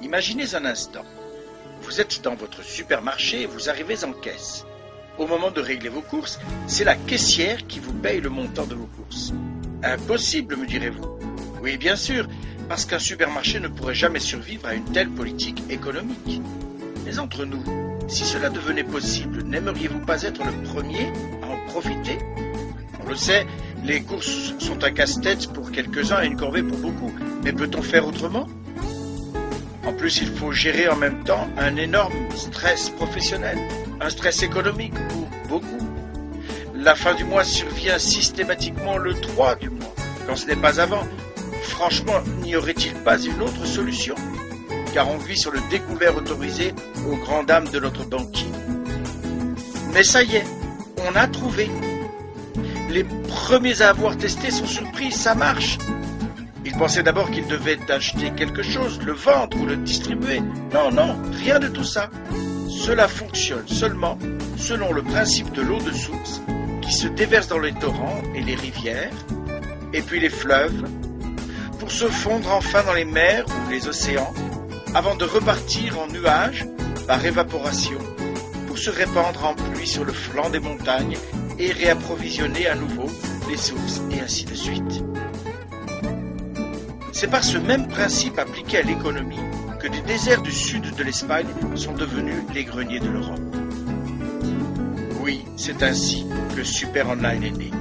Imaginez un instant. Vous êtes dans votre supermarché et vous arrivez en caisse. Au moment de régler vos courses, c'est la caissière qui vous paye le montant de vos courses. Impossible, me direz-vous. Oui, bien sûr, parce qu'un supermarché ne pourrait jamais survivre à une telle politique économique. Mais entre nous, si cela devenait possible, n'aimeriez-vous pas être le premier à en profiter? On le sait, les courses sont un casse-tête pour quelques-uns et une corvée pour beaucoup. Mais peut-on faire autrement? En plus, il faut gérer en même temps un énorme stress professionnel, un stress économique pour beaucoup. La fin du mois survient systématiquement le 3 du mois, quand ce n'est pas avant. Franchement, n'y aurait-il pas une autre solution? Car on vit sur le découvert autorisé aux grandes dames de notre banquier. Mais ça y est, on a trouvé. Les premiers à avoir testé sont surpris, ça marche. Ils pensaient d'abord qu'ils devaient acheter quelque chose, le vendre ou le distribuer. Non, rien de tout ça. Cela fonctionne seulement selon le principe de l'eau de source qui se déverse dans les torrents et les rivières, et puis les fleuves, pour se fondre enfin dans les mers ou les océans, avant de repartir en nuages par évaporation, pour se répandre en pluie sur le flanc des montagnes et réapprovisionner à nouveau les sources, et ainsi de suite. C'est par ce même principe appliqué à l'économie que des déserts du sud de l'Espagne sont devenus les greniers de l'Europe. Oui, c'est ainsi que Super Online est né.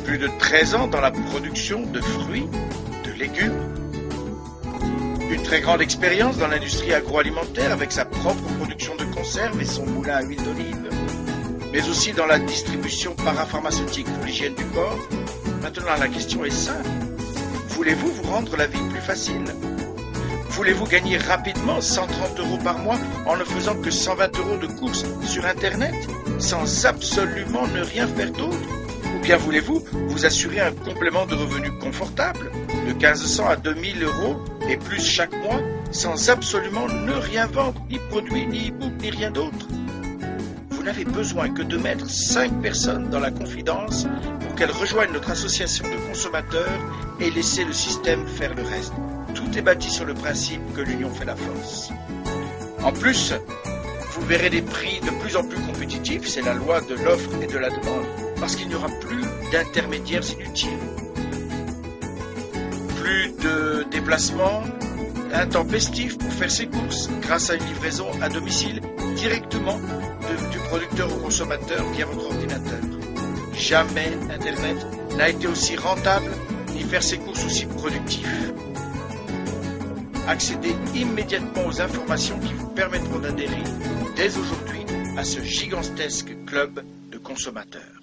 Plus de 13 ans dans la production de fruits, de légumes, une très grande expérience dans l'industrie agroalimentaire avec sa propre production de conserves et son moulin à huile d'olive, mais aussi dans la distribution parapharmaceutique pour l'hygiène du corps. Maintenant, la question est simple. Voulez-vous vous rendre la vie plus facile? Voulez-vous gagner rapidement 130 € par mois en ne faisant que 120 € de courses sur Internet, sans absolument ne rien faire d'autre? Ou bien voulez-vous vous assurer un complément de revenus confortable, de 1500 à 2000 € et plus chaque mois, sans absolument ne rien vendre, ni produit, ni e-book, ni rien d'autre? Vous n'avez besoin que de mettre 5 personnes dans la confidence pour qu'elles rejoignent notre association de consommateurs et laisser le système faire le reste. Tout est bâti sur le principe que l'union fait la force. En plus, vous verrez des prix de plus en plus compétitifs, c'est la loi de l'offre et de la demande, parce qu'il n'y aura plus d'intermédiaires inutiles. Plus de déplacements intempestifs pour faire ses courses grâce à une livraison à domicile directement du producteur au consommateur via votre ordinateur. Jamais Internet n'a été aussi rentable ni faire ses courses aussi productif. Accédez immédiatement aux informations qui vous permettront d'adhérer dès aujourd'hui à ce gigantesque club de consommateurs.